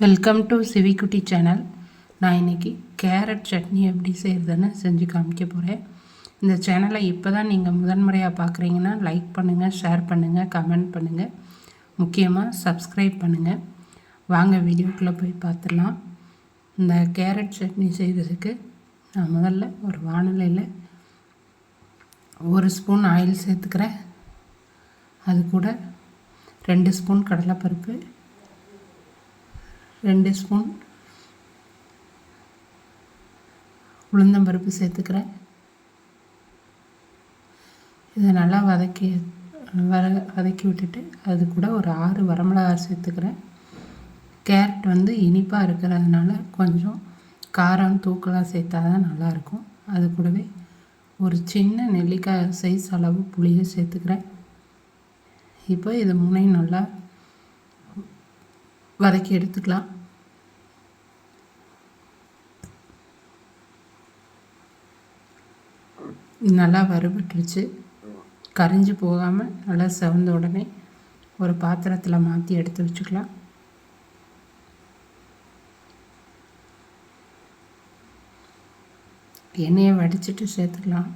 Welcome to சிவிக்குட்டி channel. நான் இன்றைக்கி carrot chutney எப்படி செய்கிறதுன்னு செஞ்சு காமிக்க போகிறேன். இந்த சேனலை இப்போ தான் நீங்கள் முதன்முறையாக பார்க்குறீங்கன்னா லைக் பண்ணுங்கள், ஷேர் பண்ணுங்கள், கமெண்ட் பண்ணுங்கள், முக்கியமாக சப்ஸ்கிரைப் பண்ணுங்கள். வாங்க வீடியோக்குள்ளே போய் பார்த்துடலாம். இந்த கேரட் சட்னி செய்கிறதுக்கு நான் முதல்ல ஒரு வானிலையில் 1 ஸ்பூன் ஆயில் சேர்த்துக்கிறேன். அது கூட 2 ஸ்பூன் கடலைப்பருப்பு, 2 ஸ்பூன் உளுந்தம்பருப்பு சேர்த்துக்கிறேன். இதை நல்லா வதக்கி விட்டுட்டு அது கூட ஒரு 6 வரமிளகாய் சேர்த்துக்கிறேன். கேரட் இனிப்பாக இருக்கிறதுனால கொஞ்சம் காரம் தூக்கலாக சேர்த்தா தான் நல்லாயிருக்கும். அது கூடவே ஒரு சின்ன நெல்லிக்காய் சைஸ் அளவு புளியை சேர்த்துக்கிறேன். இப்போ இது மூணையும் நல்லா வதக்கி எடுத்துக்கலாம். நல்லா வறுபட்டுருச்சு. கரிஞ்சு போகாமல் நல்லா செவந்த உடனே ஒரு பாத்திரத்தில் மாற்றி எடுத்து வச்சுக்கலாம். எண்ணெயை வடிச்சிட்டு சேர்த்துக்கலாம்.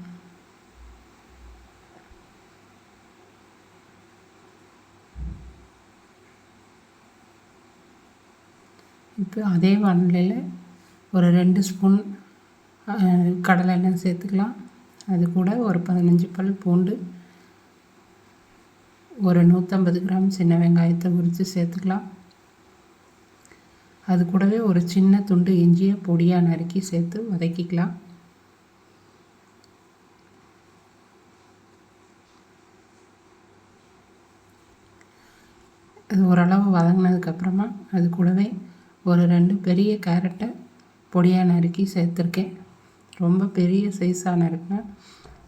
இப்போ அதே வானிலையில் ஒரு 2 ஸ்பூன் கடலை எண்ணெய் சேர்த்துக்கலாம். அது கூட ஒரு 15 பல் பூண்டு, ஒரு 150 கிராம் சின்ன வெங்காயத்தை உரித்து சேர்த்துக்கலாம். அது கூடவே ஒரு சின்ன துண்டு இஞ்சியை பொடியாக நறுக்கி சேர்த்து வதக்கிக்கலாம். அது ஓரளவு வதங்கினதுக்கப்புறமா அது கூடவே ஒரு 2 பெரிய கேரட்டை பொடியாக நறுக்கி சேர்த்துருக்கேன். ரொம்ப பெரிய சைஸாக நறுக்கினா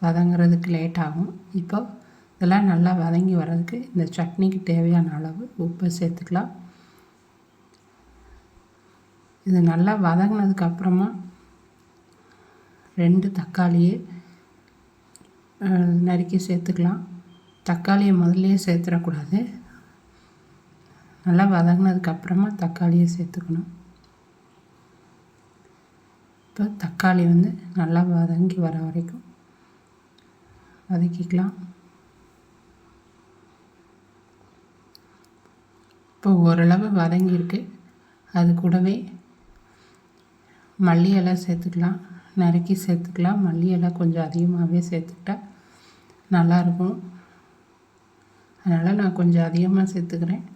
வதங்கிறதுக்கு லேட் ஆகும். இப்போ இதெல்லாம் நல்லா வதங்கி வர்றதுக்கு இந்த சட்னிக்கு தேவையான அளவு உப்பு சேர்த்துக்கலாம். இது நல்லா வதங்கினதுக்கப்புறமா 2 தக்காளியை நறுக்கி சேர்த்துக்கலாம். தக்காளியை முதல்லையே சேர்த்துடக்கூடாது. நல்லா வதங்கினதுக்கப்புறமா தக்காளியை சேர்த்துக்கணும். இப்போ தக்காளி நல்லா வதங்கி வர வரைக்கும் வதக்கிக்கலாம். இப்போ ஓரளவு வதங்கியிருக்கு. அது கூடவே மல்லி இலை சேர்த்துக்கலாம். நறுக்கி சேர்த்துக்கலாம். மல்லி இலை கொஞ்சம் அதிகமாகவே சேர்த்துக்கிட்டா நல்லாயிருக்கும். அதனால் நான் கொஞ்சம் அதிகமாக சேர்த்துக்கிறேன்.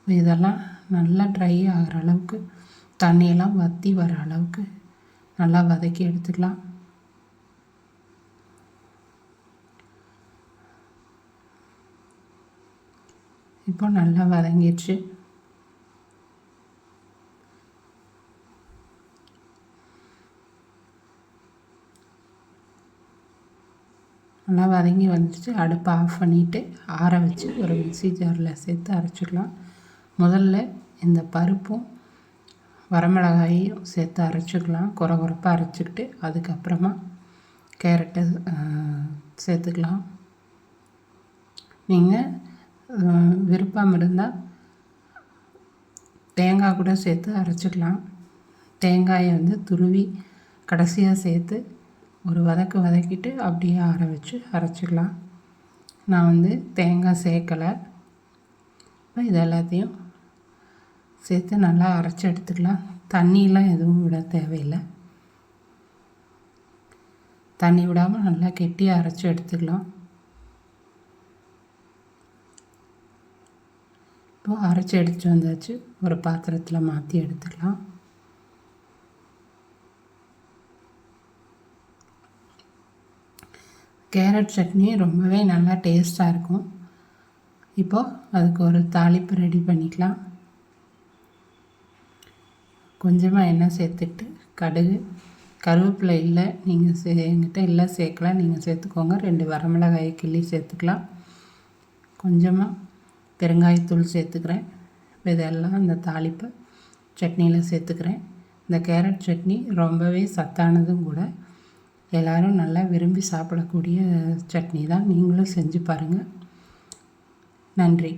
இதெல்லாம் நல்லா ட்ரை ஆகிற அளவுக்கு, தண்ணியெல்லாம் வற்றி வர அளவுக்கு நல்லா வதக்கி எடுத்துக்கலாம். இப்போ நல்லா வதங்கிடுச்சு. நல்லா வதங்கி வந்துடுச்சு. அடுப்பை ஆஃப் பண்ணிவிட்டு ஆற வச்சு ஒரு மிக்ஸி ஜாரில் சேர்த்து அரைச்சிக்கலாம். முதல்ல இந்த பருப்பும் வரமிளகாயையும் சேர்த்து அரைச்சிக்கலாம். குறப்பாக அரைச்சிக்கிட்டு அதுக்கப்புறமா கேரட்டை சேர்த்துக்கலாம். நீங்கள் விருப்பம் இருந்தால் தேங்காய் கூட சேர்த்து அரைச்சிக்கலாம். தேங்காயை துருவி கடைசியாக சேர்த்து ஒரு வதக்கிட்டு அப்படியே ஆற வச்சு அரைச்சிக்கலாம். நான் தேங்காய் சேர்க்கலை. இப்போ இது எல்லாத்தையும் சேர்த்து நல்லா அரைச்சி எடுத்துக்கலாம். தண்ணியெலாம் எதுவும் விட தேவையில்லை. தண்ணி விடாமல் நல்லா கெட்டியாக அரைச்சி எடுத்துக்கலாம். இப்போது அரைச்சி எடுத்துட்டு வந்தாச்சு. ஒரு பாத்திரத்தில் மாற்றி எடுத்துக்கலாம். கேரட் சட்னி ரொம்பவே நல்லா டேஸ்ட்டாக இருக்கும். இப்போது அதுக்கு ஒரு தாளிப்பு ரெடி பண்ணிக்கலாம். கொஞ்சமாக எண்ணெய் சேர்த்துட்டு கடுகு, கருவேப்பிலை இல்லை நீங்கள் என்கிட்ட இல்லை சேர்க்கலாம், நீங்கள் சேர்த்துக்கோங்க. 2 வரமிளகாயை கிள்ளி சேர்த்துக்கலாம். கொஞ்சமாக பெருங்காயத்தூள் சேர்த்துக்கிறேன். இப்போ இதெல்லாம் இந்த தாளிப்பை சட்னியில் சேர்த்துக்கிறேன். இந்த கேரட் சட்னி ரொம்பவே சத்தானதும் கூட. எல்லோரும் நல்லா விரும்பி சாப்பிடக்கூடிய சட்னி தான். நீங்களும் செஞ்சு பாருங்கள். நன்றி.